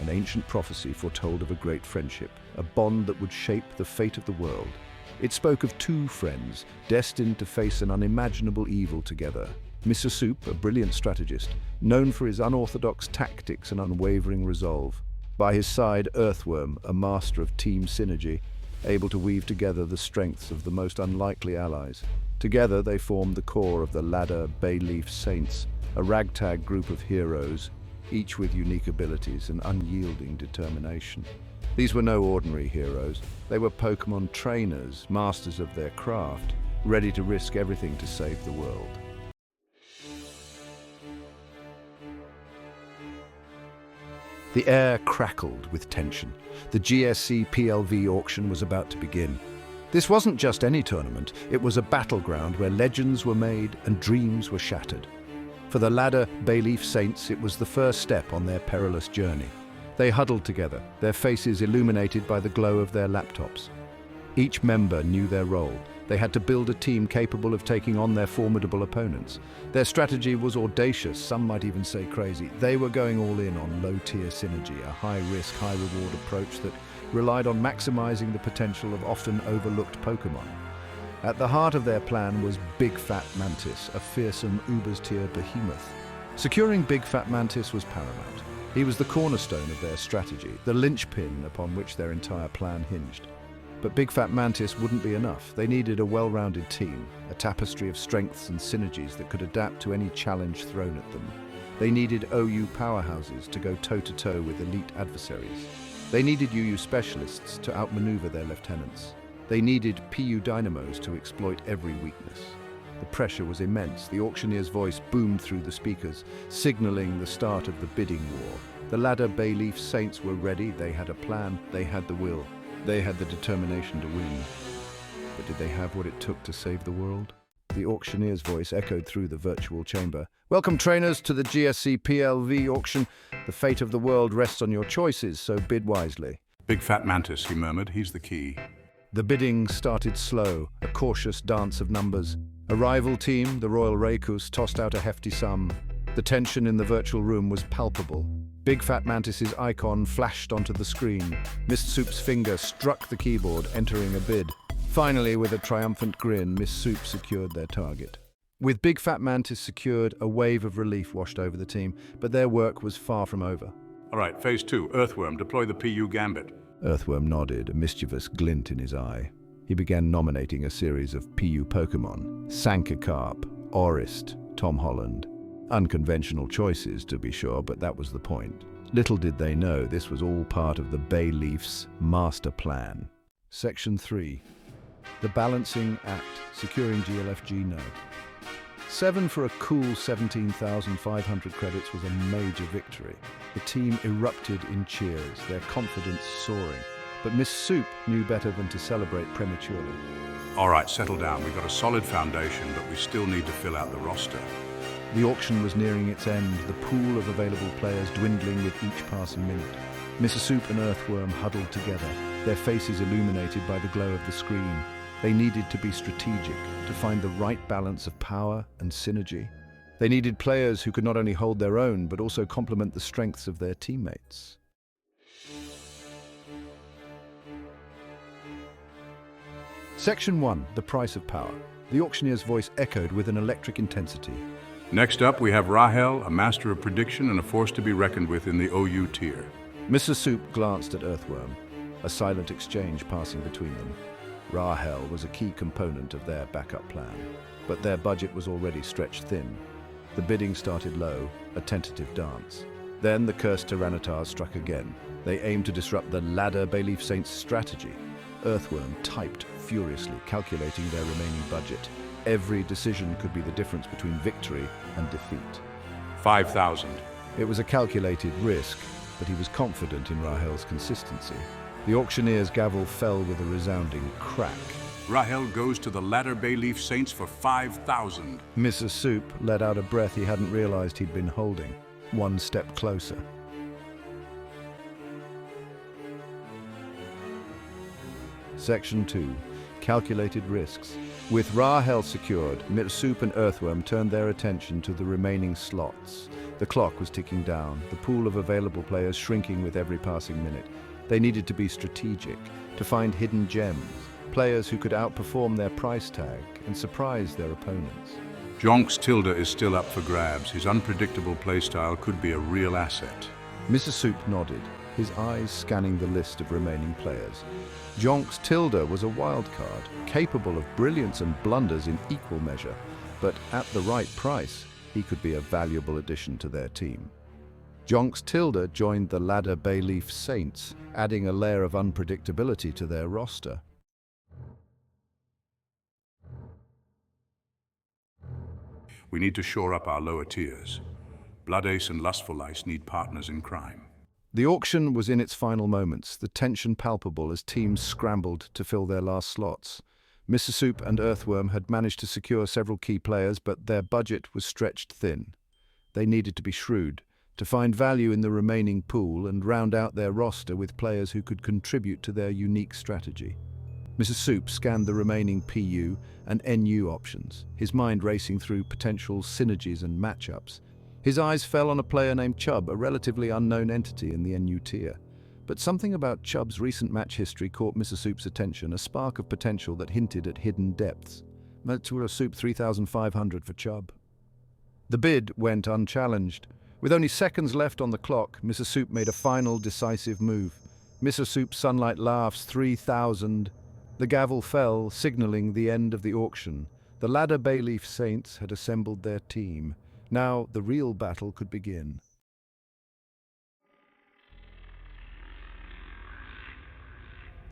an ancient prophecy foretold of a great friendship, a bond that would shape the fate of the world. It spoke of two friends, destined to face an unimaginable evil together. Mr. Soup, a brilliant strategist, known for his unorthodox tactics and unwavering resolve. By his side, Earthworm, a master of team synergy, able to weave together the strengths of the most unlikely allies. Together, they formed the core of the ladder Bayleef Saints, a ragtag group of heroes, each with unique abilities and unyielding determination. These were no ordinary heroes. They were Pokémon trainers, masters of their craft, ready to risk everything to save the world. The air crackled with tension. The GSC PLV auction was about to begin. This wasn't just any tournament, it was a battleground where legends were made and dreams were shattered. For the ladder Bayleef Saints, it was the first step on their perilous journey. They huddled together, their faces illuminated by the glow of their laptops. Each member knew their role. They had to build a team capable of taking on their formidable opponents. Their strategy was audacious, some might even say crazy. They were going all in on low-tier synergy, a high-risk, high-reward approach that relied on maximizing the potential of often overlooked Pokémon. At the heart of their plan was Big Fat Mantis, a fearsome Ubers-tier behemoth. Securing Big Fat Mantis was paramount. He was the cornerstone of their strategy, the linchpin upon which their entire plan hinged. But Big Fat Mantis wouldn't be enough. They needed a well-rounded team, a tapestry of strengths and synergies that could adapt to any challenge thrown at them. They needed OU powerhouses to go toe-to-toe with elite adversaries. They needed UU specialists to outmaneuver their lieutenants. They needed PU dynamos to exploit every weakness. The pressure was immense. The auctioneer's voice boomed through the speakers, signaling the start of the bidding war. The ladder Bayleef Saints were ready. They had a plan. They had the will. They had the determination to win. But did they have what it took to save the world? The auctioneer's voice echoed through the virtual chamber. Welcome, trainers, to the GSC PLV auction. The fate of the world rests on your choices, so bid wisely. Big Fat Mantis, he murmured. He's the key. The bidding started slow, a cautious dance of numbers. A rival team, the Royal Raykus, tossed out a hefty sum. The tension in the virtual room was palpable. Big Fat Mantis's icon flashed onto the screen. Miss Soup's finger struck the keyboard, entering a bid. Finally, with a triumphant grin, Miss Soup secured their target. With Big Fat Mantis secured, a wave of relief washed over the team, but their work was far from over. All right, Phase 2, Earthworm, deploy the PU Gambit. Earthworm nodded, a mischievous glint in his eye. He began nominating a series of PU Pokémon: Sankakarp, Orist, Tom Holland. Unconventional choices, to be sure, but that was the point. Little did they know this was all part of the Bayleef's master plan. Section 3. The Balancing Act, securing GLFG no. 7 for a cool 17,500 credits was a major victory. The team erupted in cheers, their confidence soaring. But Miss Soup knew better than to celebrate prematurely. All right, settle down. We've got a solid foundation, but we still need to fill out the roster. The auction was nearing its end, the pool of available players dwindling with each passing minute. Mrs. Soup and Earthworm huddled together, their faces illuminated by the glow of the screen. They needed to be strategic, to find the right balance of power and synergy. They needed players who could not only hold their own, but also complement the strengths of their teammates. Section 1, the price of power. The auctioneer's voice echoed with an electric intensity. Next up, we have Rahel, a master of prediction and a force to be reckoned with in the OU tier. Mrs. Soup glanced at Earthworm, a silent exchange passing between them. Rahel was a key component of their backup plan, but their budget was already stretched thin. The bidding started low, a tentative dance. Then the cursed Tyranitar struck again. They aimed to disrupt the ladder Bayleef Saints' strategy. Earthworm typed furiously, calculating their remaining budget. Every decision could be the difference between victory and defeat. 5,000. It was a calculated risk, but he was confident in Rahel's consistency. The auctioneer's gavel fell with a resounding crack. Rahel goes to the ladder Bayleef Saints for 5,000. Mrs. Soup let out a breath he hadn't realized he'd been holding. One step closer. Section 2. Calculated risks. With Rahel secured, Miss Soup and Earthworm turned their attention to the remaining slots. The clock was ticking down, the pool of available players shrinking with every passing minute. They needed to be strategic, to find hidden gems, players who could outperform their price tag and surprise their opponents. Jonks Tilda is still up for grabs. His unpredictable playstyle could be a real asset. Mr. Soup nodded, his eyes scanning the list of remaining players. Jonks Tilda was a wild card, capable of brilliance and blunders in equal measure, but at the right price, he could be a valuable addition to their team. Jonks Tilda joined the ladder Bayleef Saints, adding a layer of unpredictability to their roster. We need to shore up our lower tiers. Blood Ace and Lustful Ice need partners in crime. The auction was in its final moments, the tension palpable as teams scrambled to fill their last slots. Mr. Soup and Earthworm had managed to secure several key players, but their budget was stretched thin. They needed to be shrewd, to find value in the remaining pool and round out their roster with players who could contribute to their unique strategy. Mr. Soup scanned the remaining PU and NU options, his mind racing through potential synergies and matchups. His eyes fell on a player named Chubb, a relatively unknown entity in the NU tier. But something about Chubb's recent match history caught Mr. Soup's attention, a spark of potential that hinted at hidden depths. Mr. Soup 3,500 for Chubb. The bid went unchallenged. With only seconds left on the clock, Mr. Soup made a final decisive move. Mr. Soup Sunlight Laughs 3,000. The gavel fell, signaling the end of the auction. The ladder Bayleef Saints had assembled their team. Now the real battle could begin.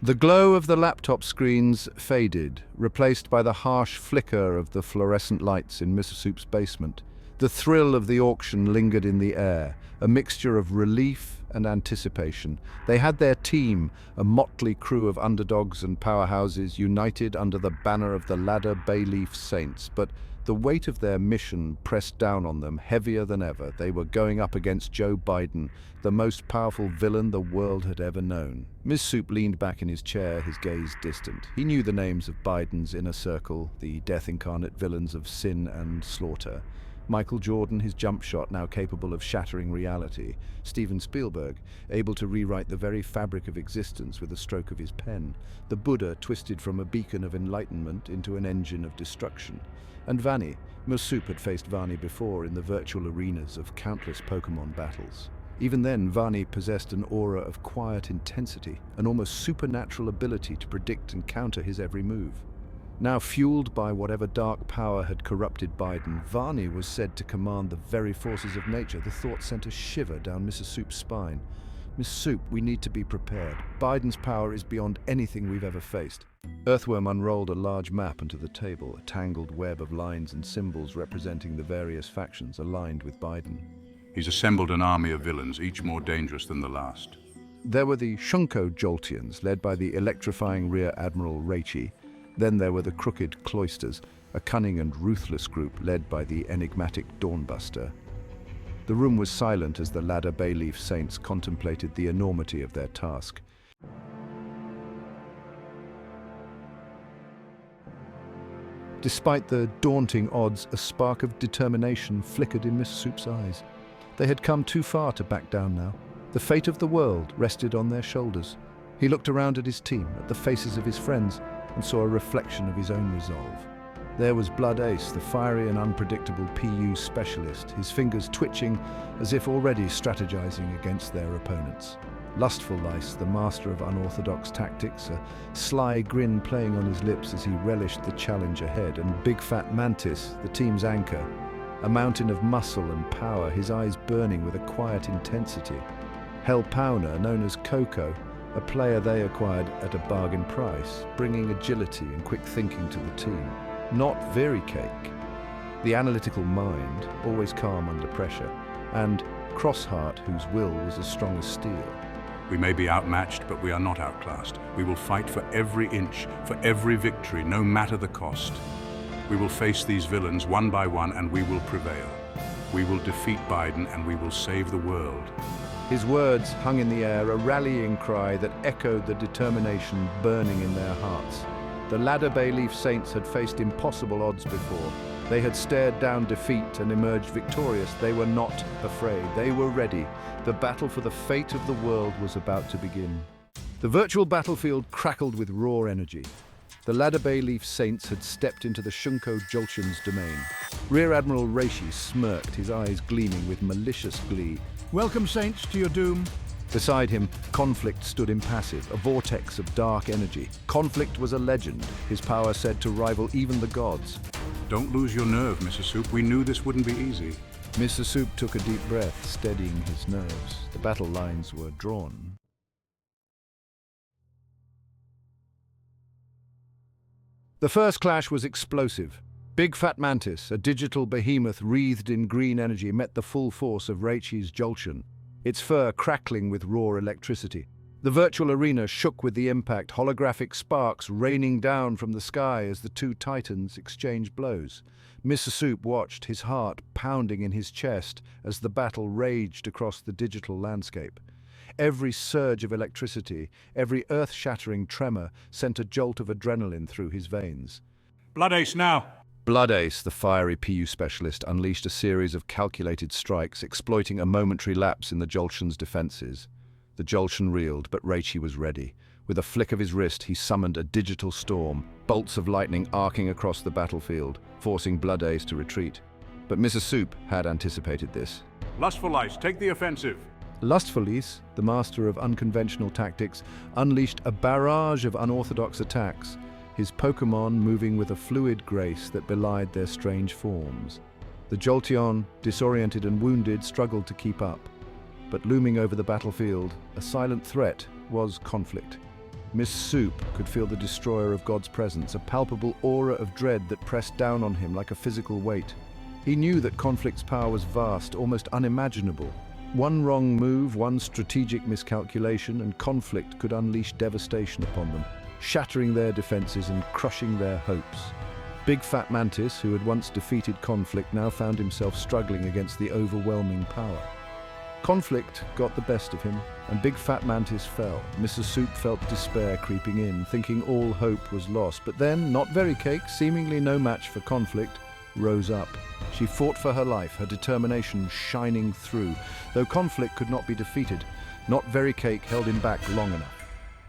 The glow of the laptop screens faded, replaced by the harsh flicker of the fluorescent lights in Mr. Soup's basement. The thrill of the auction lingered in the air, a mixture of relief and anticipation. They had their team, a motley crew of underdogs and powerhouses, united under the banner of the ladder Bayleef Saints, but the weight of their mission pressed down on them heavier than ever. They were going up against Joe Biden, the most powerful villain the world had ever known. Ms. Soup leaned back in his chair, his gaze distant. He knew the names of Biden's inner circle, the death-incarnate villains of sin and slaughter. Michael Jordan, his jump shot now capable of shattering reality. Steven Spielberg, able to rewrite the very fabric of existence with a stroke of his pen. The Buddha twisted from a beacon of enlightenment into an engine of destruction. And Vanni. Ms. Soup had faced Vanni before in the virtual arenas of countless Pokemon battles. Even then, Vanni possessed an aura of quiet intensity, an almost supernatural ability to predict and counter his every move. Now fueled by whatever dark power had corrupted Biden, Vanni was said to command the very forces of nature. The thought sent a shiver down Mrs. Soup's spine. Miss Soup, we need to be prepared. Biden's power is beyond anything we've ever faced. Earthworm unrolled a large map onto the table, a tangled web of lines and symbols representing the various factions aligned with Biden. He's assembled an army of villains, each more dangerous than the last. There were the Shunko Joltians, led by the electrifying Rear Admiral Raichi. Then there were the Crooked Cloisters, a cunning and ruthless group led by the enigmatic Dawnbuster. The room was silent as the ladder Bayleef Saints contemplated the enormity of their task. Despite the daunting odds, a spark of determination flickered in Miss Soup's eyes. They had come too far to back down now. The fate of the world rested on their shoulders. He looked around at his team, at the faces of his friends, and saw a reflection of his own resolve. There was Blood Ace, the fiery and unpredictable PU specialist, his fingers twitching as if already strategizing against their opponents. Lustful Ice, the master of unorthodox tactics, a sly grin playing on his lips as he relished the challenge ahead, and Big Fat Mantis, the team's anchor, a mountain of muscle and power, his eyes burning with a quiet intensity. Hell Powner, known as Coco, a player they acquired at a bargain price, bringing agility and quick thinking to the team. Not Very Cake, the analytical mind, always calm under pressure, and Crossheart, whose will was as strong as steel. We may be outmatched, but we are not outclassed. We will fight for every inch, for every victory, no matter the cost. We will face these villains one by one, and we will prevail. We will defeat Biden, and we will save the world. His words hung in the air, a rallying cry that echoed the determination burning in their hearts. The ladder Bayleef Saints had faced impossible odds before, They had stared down defeat and emerged victorious. They were not afraid. They were ready. The battle for the fate of the world was about to begin. The virtual battlefield crackled with raw energy. The ladder Bayleef Saints had stepped into the Shunko Joltion's domain. Rear Admiral Reishi smirked, his eyes gleaming with malicious glee. Welcome, Saints, to your doom. Beside him, Conflict stood impassive, a vortex of dark energy. Conflict was a legend, his power said to rival even the gods. Don't lose your nerve, Mr. Soup. We knew this wouldn't be easy. Mr. Soup took a deep breath, steadying his nerves. The battle lines were drawn. The first clash was explosive. Big Fat Mantis, a digital behemoth wreathed in green energy, met the full force of Reishi's Joltion, its fur crackling with raw electricity. The virtual arena shook with the impact, holographic sparks raining down from the sky as the two titans exchanged blows. Mr. Soup watched, his heart pounding in his chest as the battle raged across the digital landscape. Every surge of electricity, every earth-shattering tremor sent a jolt of adrenaline through his veins. Blood Ace now! Blood Ace, the fiery PU specialist, unleashed a series of calculated strikes, exploiting a momentary lapse in the Joltion's defenses. The Joltion reeled, but Reishi was ready. With a flick of his wrist, he summoned a digital storm, bolts of lightning arcing across the battlefield, forcing Blood Ace to retreat. But Mr. Soup had anticipated this. Lustful Ice, take the offensive! Lustful Ice, the master of unconventional tactics, unleashed a barrage of unorthodox attacks, his Pokémon moving with a fluid grace that belied their strange forms. The Jolteon, disoriented and wounded, struggled to keep up. But looming over the battlefield, a silent threat, was Conflict. Miss Soup could feel the destroyer of God's presence, a palpable aura of dread that pressed down on him like a physical weight. He knew that Conflict's power was vast, almost unimaginable. One wrong move, one strategic miscalculation, and Conflict could unleash devastation upon them, shattering their defenses and crushing their hopes. Big Fat Mantis, who had once defeated Conflict, now found himself struggling against the overwhelming power. Conflict got the best of him, and Big Fat Mantis fell. Mrs. Soup felt despair creeping in, thinking all hope was lost. But then, Not Very Cake, seemingly no match for Conflict, rose up. She fought for her life, her determination shining through. Though Conflict could not be defeated, Not Very Cake held him back long enough.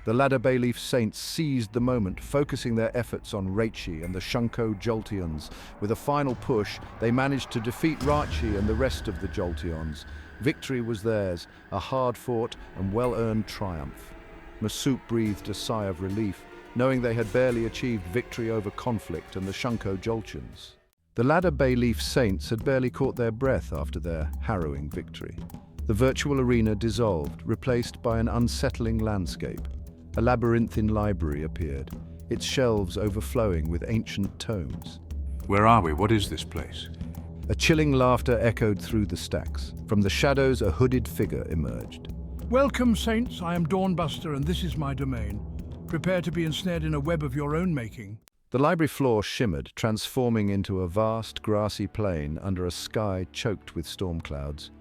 The ladder Bayleef Saints seized the moment, focusing their efforts on Reishi and the Shunko Jolteons. With a final push, they managed to defeat Reishi and the rest of the Jolteons. Victory was theirs, a hard-fought and well-earned triumph. Miss Soup breathed a sigh of relief, knowing they had barely achieved victory over Conflict and the Shunko Joltions. The ladder Bayleef Saints had barely caught their breath after their harrowing victory. The virtual arena dissolved, replaced by an unsettling landscape. A labyrinthine library appeared, its shelves overflowing with ancient tomes. Where are we? What is this place? A chilling laughter echoed through the stacks. From the shadows, a hooded figure emerged. Welcome, Saints. I am Dawnbuster, and this is my domain. Prepare to be ensnared in a web of your own making. The library floor shimmered, transforming into a vast, grassy plain under a sky choked with storm clouds.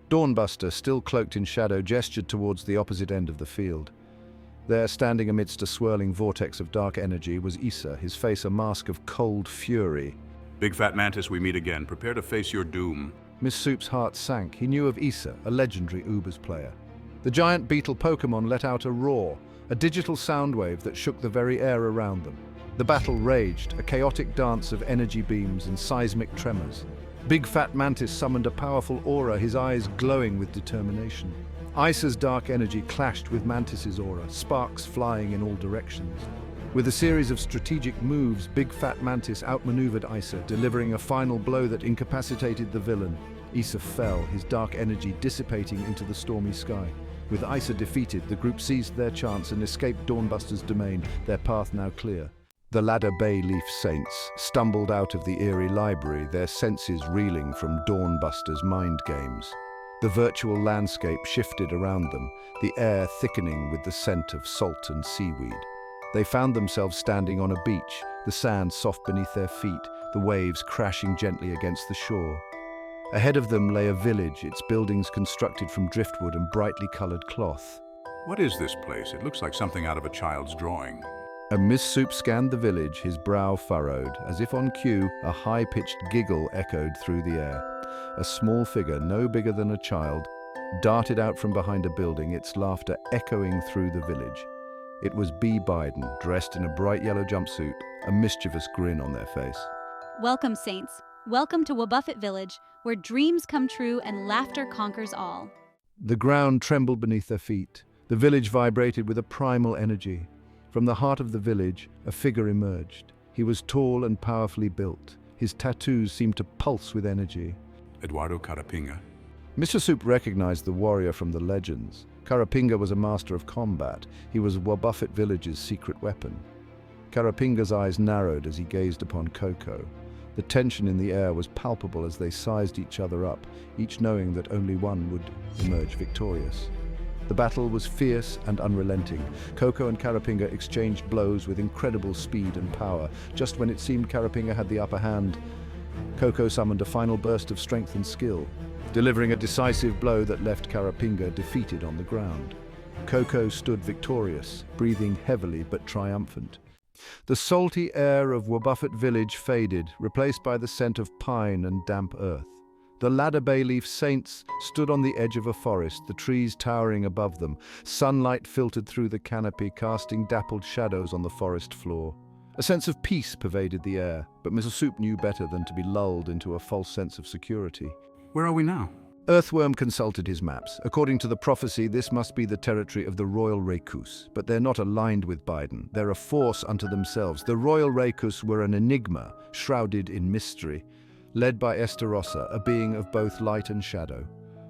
Dawnbuster, still cloaked in shadow, gestured towards the opposite end of the field. There, standing amidst a swirling vortex of dark energy, was Issa, his face a mask of cold fury. Big Fat Mantis, we meet again. Prepare to face your doom. Miss Soup's heart sank. He knew of Issa, a legendary Ubers player. The giant beetle Pokémon let out a roar, a digital sound wave that shook the very air around them. The battle raged, a chaotic dance of energy beams and seismic tremors. Big Fat Mantis summoned a powerful aura, his eyes glowing with determination. Issa's dark energy clashed with Mantis's aura, sparks flying in all directions. With a series of strategic moves, Big Fat Mantis outmaneuvered Issa, delivering a final blow that incapacitated the villain. Issa fell, his dark energy dissipating into the stormy sky. With Issa defeated, the group seized their chance and escaped Dawnbuster's domain, their path now clear. The ladder Bayleef Saints stumbled out of the eerie library, their senses reeling from Dawnbuster's mind games. The virtual landscape shifted around them, the air thickening with the scent of salt and seaweed. They found themselves standing on a beach, the sand soft beneath their feet, the waves crashing gently against the shore. Ahead of them lay a village, its buildings constructed from driftwood and brightly colored cloth. What is this place? It looks like something out of a child's drawing. As Miss Soup scanned the village, his brow furrowed. As if on cue, a high-pitched giggle echoed through the air. A small figure, no bigger than a child, darted out from behind a building, its laughter echoing through the village. It was B. Biden, dressed in a bright yellow jumpsuit, a mischievous grin on their face. Welcome, Saints. Welcome to Wabuffet Village, where dreams come true and laughter conquers all. The ground trembled beneath their feet. The village vibrated with a primal energy. From the heart of the village, a figure emerged. He was tall and powerfully built. His tattoos seemed to pulse with energy. Eduardo Carapinga. Mr. Soup recognized the warrior from the legends. Carapinga was a master of combat. He was Wabuffet Village's secret weapon. Carapinga's eyes narrowed as he gazed upon Coco. The tension in the air was palpable as they sized each other up, each knowing that only one would emerge victorious. The battle was fierce and unrelenting. Coco and Carapinga exchanged blows with incredible speed and power. Just when it seemed Carapinga had the upper hand, Coco summoned a final burst of strength and skill, delivering a decisive blow that left Carapinga defeated on the ground. Coco stood victorious, breathing heavily but triumphant. The salty air of Wabuffet Village faded, replaced by the scent of pine and damp earth. The ladder Bayleef saints stood on the edge of a forest, the trees towering above them. Sunlight filtered through the canopy, casting dappled shadows on the forest floor. A sense of peace pervaded the air, but Mr. Soup knew better than to be lulled into a false sense of security. Where are we now? Earthworm consulted his maps. According to the prophecy, this must be the territory of the Royal Raykus, but they're not aligned with Biden. They're a force unto themselves. The Royal Raykus were an enigma, shrouded in mystery, led by Estarossa, a being of both light and shadow.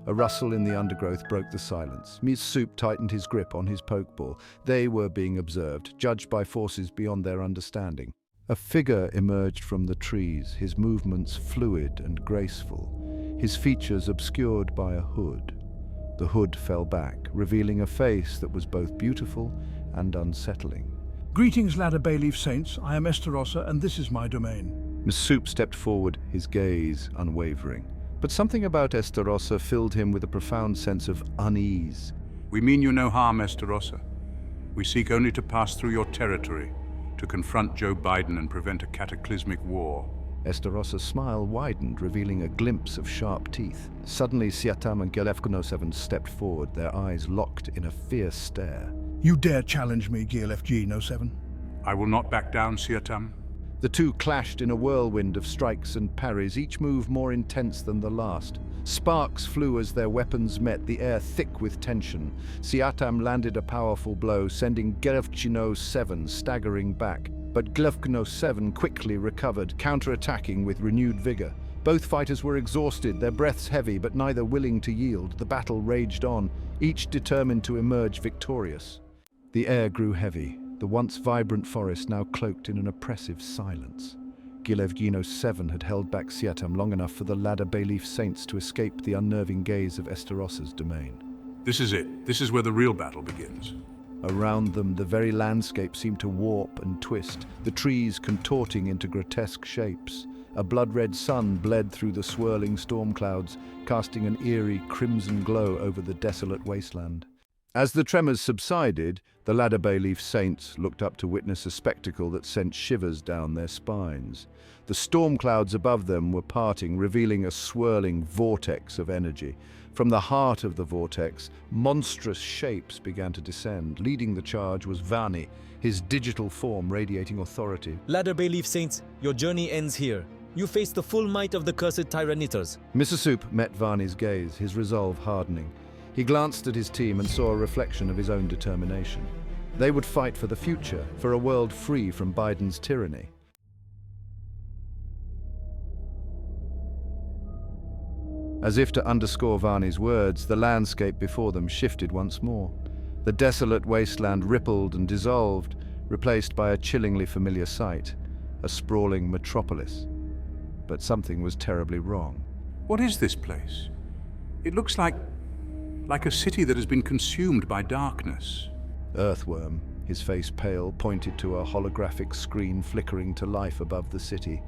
A rustle in the undergrowth broke the silence. Mr. Soup tightened his grip on his pokeball. They were being observed, judged by forces beyond their understanding. A figure emerged from the trees, his movements fluid and graceful, his features obscured by a hood. The hood fell back, revealing a face that was both beautiful and unsettling. Greetings, ladder Bayleef Saints. I am Estarossa, and this is my domain. Mr. Soup stepped forward, his gaze unwavering. But something about Estarossa filled him with a profound sense of unease. We mean you no harm, Estarossa. We seek only to pass through your territory, to confront Joe Biden and prevent a cataclysmic war. Estarossa's smile widened, revealing a glimpse of sharp teeth. Suddenly, Siatam and Gelefko-07 stepped forward, their eyes locked in a fierce stare. You dare challenge me, GLFG-07? I will not back down, Siatam. The two clashed in a whirlwind of strikes and parries, each move more intense than the last. Sparks flew as their weapons met, the air thick with tension. Siatam landed a powerful blow, sending Gelefko-07 staggering back. But Gelefko-07 quickly recovered, counterattacking with renewed vigor. Both fighters were exhausted, their breaths heavy, but neither willing to yield. The battle raged on, each determined to emerge victorious. The air grew heavy, the once vibrant forest now cloaked in an oppressive silence. Gelefko-07 had held back Siatam long enough for the ladder Bayleef saints to escape the unnerving gaze of Estarossa's domain. This is it. This is where the real battle begins. Around them, the very landscape seemed to warp and twist, the trees contorting into grotesque shapes. A blood-red sun bled through the swirling storm clouds, casting an eerie crimson glow over the desolate wasteland. As the tremors subsided, the ladder Bayleef saints looked up to witness a spectacle that sent shivers down their spines. The storm clouds above them were parting, revealing a swirling vortex of energy. From the heart of the vortex, monstrous shapes began to descend. Leading the charge was Vani, his digital form radiating authority. Ladder Bayleef Saints, your journey ends here. You face the full might of the cursed Tyranitters. Mr. Soup met Vani's gaze, his resolve hardening. He glanced at his team and saw a reflection of his own determination. They would fight for the future, for a world free from Biden's tyranny. As if to underscore Vani's words, the landscape before them shifted once more. The desolate wasteland rippled and dissolved, replaced by a chillingly familiar sight, a sprawling metropolis. But something was terribly wrong. What is this place? It looks like a city that has been consumed by darkness. Earthworm, his face pale, pointed to a holographic screen flickering to life above the city.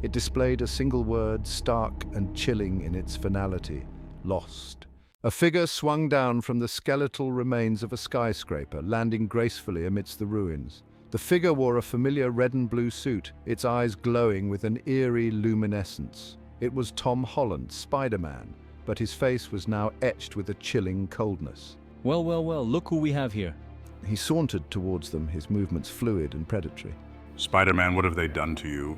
It displayed a single word, stark and chilling in its finality: lost. A figure swung down from the skeletal remains of a skyscraper, landing gracefully amidst the ruins. The figure wore a familiar red and blue suit, its eyes glowing with an eerie luminescence. It was Tom Holland, Spider-Man, but his face was now etched with a chilling coldness. Well, look who we have here. He sauntered towards them, his movements fluid and predatory. Spider-Man, what have they done to you?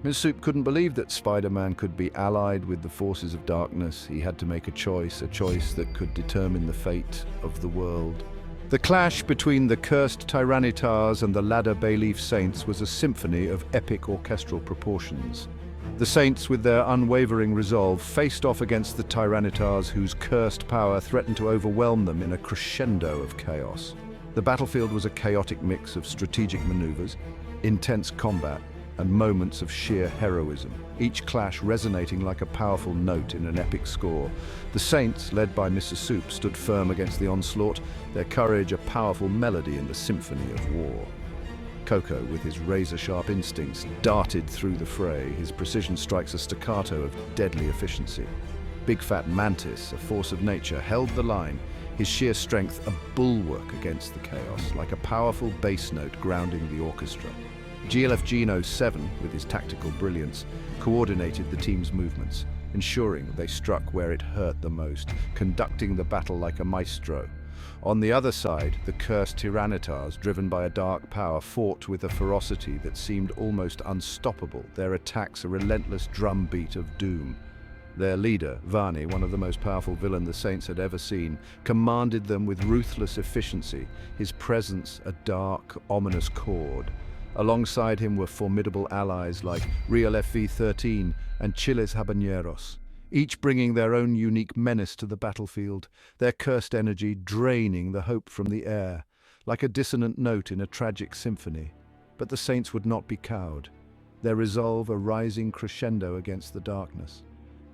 Ms. Soup couldn't believe that Spider-Man could be allied with the forces of darkness. He had to make a choice that could determine the fate of the world. The clash between the cursed Tyrannitars and the ladder Bayleef Saints was a symphony of epic orchestral proportions. The Saints, with their unwavering resolve, faced off against the Tyrannitars whose cursed power threatened to overwhelm them in a crescendo of chaos. The battlefield was a chaotic mix of strategic maneuvers, intense combat, and moments of sheer heroism, each clash resonating like a powerful note in an epic score. The Saints, led by Mrs. Soup, stood firm against the onslaught, their courage a powerful melody in the symphony of war. Coco, with his razor-sharp instincts, darted through the fray, his precision strikes a staccato of deadly efficiency. Big Fat Mantis, a force of nature, held the line, his sheer strength a bulwark against the chaos, like a powerful bass note grounding the orchestra. Bayleef Geno 7, with his tactical brilliance, coordinated the team's movements, ensuring they struck where it hurt the most, conducting the battle like a maestro. On the other side, the cursed Tyrannitars, driven by a dark power, fought with a ferocity that seemed almost unstoppable, their attacks a relentless drumbeat of doom. Their leader, Vani, one of the most powerful villains the Saints had ever seen, commanded them with ruthless efficiency, his presence a dark, ominous chord. Alongside him were formidable allies like Bayleef V13 and Chiles Habaneros, each bringing their own unique menace to the battlefield, their cursed energy draining the hope from the air, like a dissonant note in a tragic symphony. But the Saints would not be cowed, their resolve a rising crescendo against the darkness.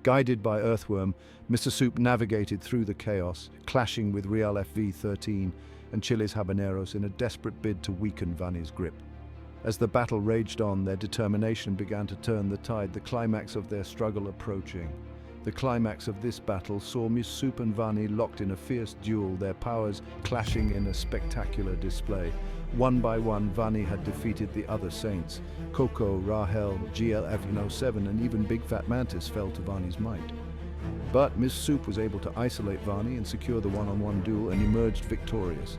Guided by Earthworm, Mr. Soup navigated through the chaos, clashing with Bayleef V13 and Chiles Habaneros in a desperate bid to weaken Vani's grip. As the battle raged on, their determination began to turn the tide, the climax of their struggle approaching. The climax of this battle saw Miss Soup and Vani locked in a fierce duel, their powers clashing in a spectacular display. One by one, Vani had defeated the other Saints. Coco, Rahel, Bayleef 7, and even Big Fat Mantis fell to Vani's might. But Miss Soup was able to isolate Vani and secure the one-on-one duel and emerged victorious.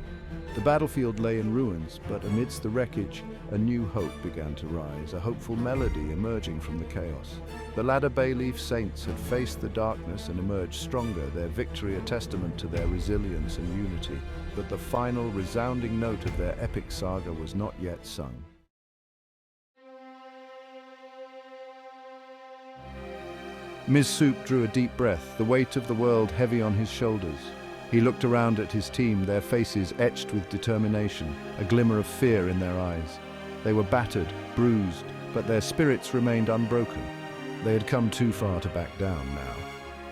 The battlefield lay in ruins, but amidst the wreckage, a new hope began to rise, a hopeful melody emerging from the chaos. The ladder Bayleef Saints had faced the darkness and emerged stronger, their victory a testament to their resilience and unity. But the final resounding note of their epic saga was not yet sung. Ms. Soup drew a deep breath, the weight of the world heavy on his shoulders. He looked around at his team, their faces etched with determination, a glimmer of fear in their eyes. They were battered, bruised, but their spirits remained unbroken. They had come too far to back down now.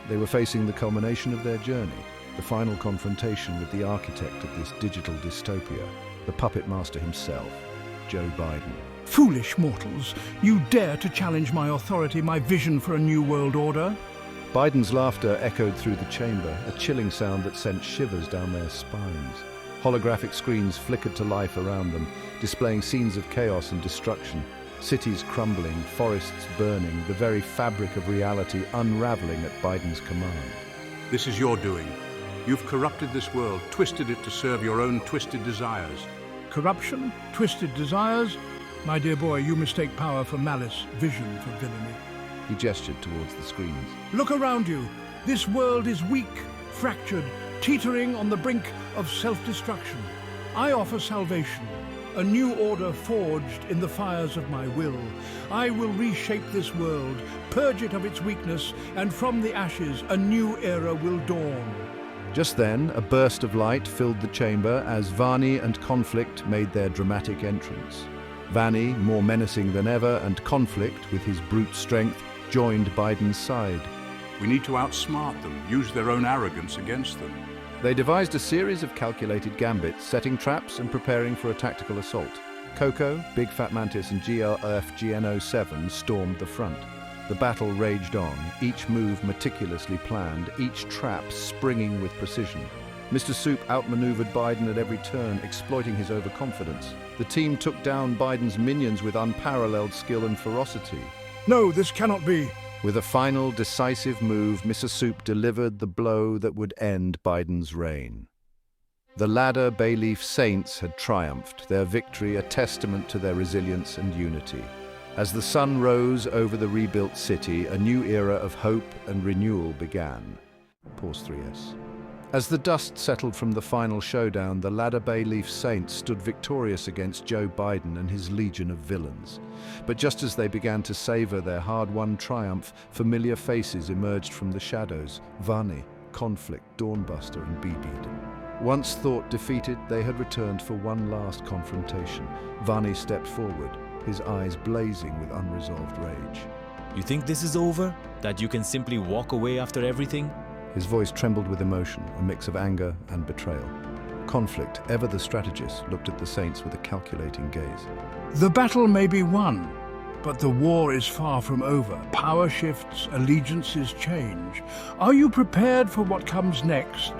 They were facing the culmination of their journey, the final confrontation with the architect of this digital dystopia, the puppet master himself, Joe Biden. Foolish mortals, you dare to challenge my authority, my vision for a new world order? Biden's laughter echoed through the chamber, a chilling sound that sent shivers down their spines. Holographic screens flickered to life around them, displaying scenes of chaos and destruction. Cities crumbling, forests burning, the very fabric of reality unraveling at Biden's command. This is your doing. You've corrupted this world, twisted it to serve your own twisted desires. Corruption? Twisted desires? My dear boy, you mistake power for malice, vision for villainy. He gestured towards the screens. Look around you. This world is weak, fractured, teetering on the brink of self-destruction. I offer salvation, a new order forged in the fires of my will. I will reshape this world, purge it of its weakness, and from the ashes a new era will dawn. Just then, a burst of light filled the chamber as Vani and Conflict made their dramatic entrance. Vani, more menacing than ever, and Conflict, with his brute strength, joined Biden's side. We need to outsmart them, use their own arrogance against them. They devised a series of calculated gambits, setting traps and preparing for a tactical assault. Coco, Big Fat Mantis, and Bayleef Geno 7 stormed the front. The battle raged on, each move meticulously planned, each trap springing with precision. Mr. Soup outmaneuvered Biden at every turn, exploiting his overconfidence. The team took down Biden's minions with unparalleled skill and ferocity. No, this cannot be. With a final, decisive move, Mr. Soup delivered the blow that would end Biden's reign. The ladder Bayleef Saints had triumphed, their victory a testament to their resilience and unity. As the sun rose over the rebuilt city, a new era of hope and renewal began. Pause 3S. As the dust settled from the final showdown, the ladder Bayleef Saints stood victorious against Joe Biden and his legion of villains. But just as they began to savor their hard-won triumph, familiar faces emerged from the shadows: Vani, Conflict, Dawnbuster, and BB. Once thought defeated, they had returned for one last confrontation. Vani stepped forward, his eyes blazing with unresolved rage. You think this is over? That you can simply walk away after everything? His voice trembled with emotion, a mix of anger and betrayal. Conflict, ever the strategist, looked at the Saints with a calculating gaze. The battle may be won, but the war is far from over. Power shifts, allegiances change. Are you prepared for what comes next?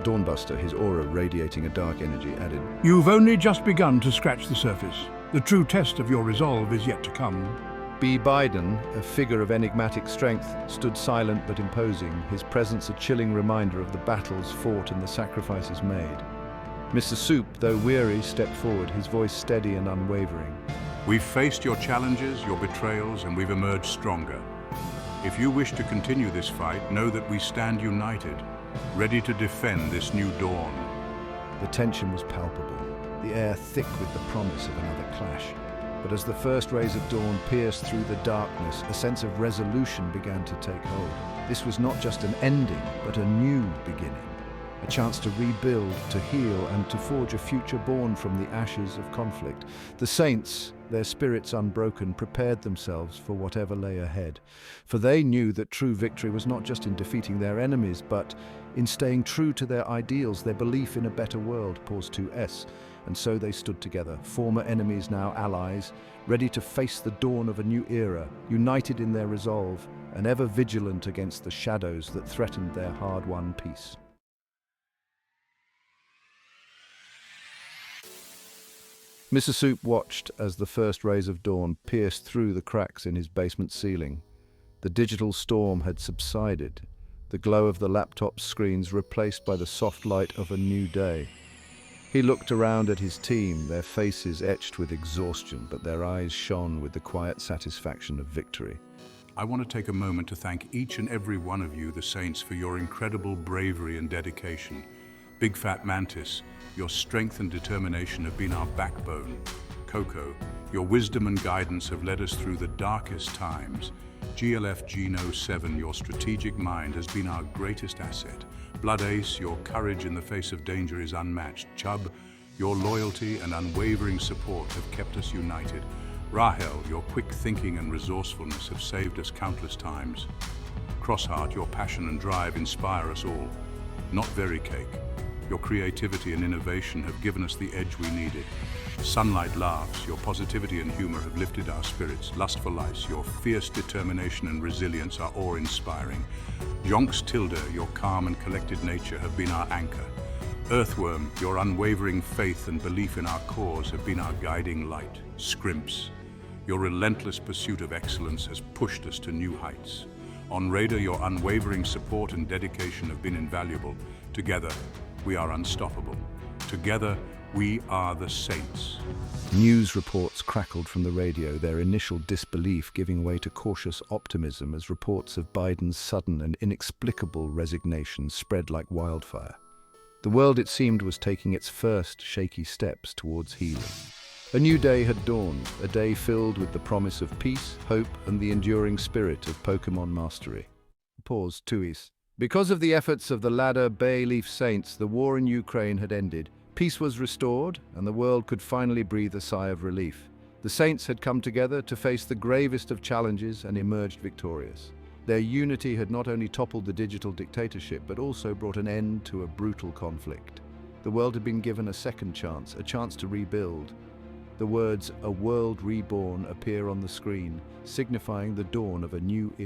Dawnbuster, his aura radiating a dark energy, added, You've only just begun to scratch the surface. The true test of your resolve is yet to come. B. Biden, a figure of enigmatic strength, stood silent but imposing, his presence a chilling reminder of the battles fought and the sacrifices made. Mr. Soup, though weary, stepped forward, his voice steady and unwavering. We've faced your challenges, your betrayals, and we've emerged stronger. If you wish to continue this fight, know that we stand united, ready to defend this new dawn. The tension was palpable, the air thick with the promise of another clash. But as the first rays of dawn pierced through the darkness, a sense of resolution began to take hold. This was not just an ending, but a new beginning. A chance to rebuild, to heal, and to forge a future born from the ashes of conflict. The Saints, their spirits unbroken, prepared themselves for whatever lay ahead. For they knew that true victory was not just in defeating their enemies, but in staying true to their ideals, their belief in a better world. Pause 2S. And so they stood together, former enemies now allies, ready to face the dawn of a new era, united in their resolve, and ever vigilant against the shadows that threatened their hard-won peace. Mr. Soup watched as the first rays of dawn pierced through the cracks in his basement ceiling. The digital storm had subsided, the glow of the laptop's screens replaced by the soft light of a new day. He looked around at his team, their faces etched with exhaustion, but their eyes shone with the quiet satisfaction of victory. I want to take a moment to thank each and every one of you, the Saints, for your incredible bravery and dedication. Big Fat Mantis, your strength and determination have been our backbone. Coco, your wisdom and guidance have led us through the darkest times. GLF Geno 7, your strategic mind has been our greatest asset. Blood Ace, your courage in the face of danger is unmatched. Chubb, your loyalty and unwavering support have kept us united. Rahel, your quick thinking and resourcefulness have saved us countless times. Crossheart, your passion and drive inspire us all. Not Very Cake, your creativity and innovation have given us the edge we needed. Sunlight Laughs, your positivity and humor have lifted our spirits. Lustful Lice, your fierce determination and resilience are awe-inspiring. Jonks Tilda, your calm and collected nature have been our anchor. Earthworm, your unwavering faith and belief in our cause have been our guiding light. Scrimps, your relentless pursuit of excellence has pushed us to new heights. On Raider, your unwavering support and dedication have been invaluable. Together, we are unstoppable. Together, we are the Saints. News reports crackled from the radio, their initial disbelief giving way to cautious optimism as reports of Biden's sudden and inexplicable resignation spread like wildfire. The world, it seemed, was taking its first shaky steps towards healing. A new day had dawned, a day filled with the promise of peace, hope, and the enduring spirit of Pokemon mastery. Pause 2S. Because of the efforts of the ladder Bayleef Saints, the war in Ukraine had ended. Peace was restored, and the world could finally breathe a sigh of relief. The Saints had come together to face the gravest of challenges and emerged victorious. Their unity had not only toppled the digital dictatorship, but also brought an end to a brutal conflict. The world had been given a second chance, a chance to rebuild. The words, "A world reborn," appear on the screen, signifying the dawn of a new era.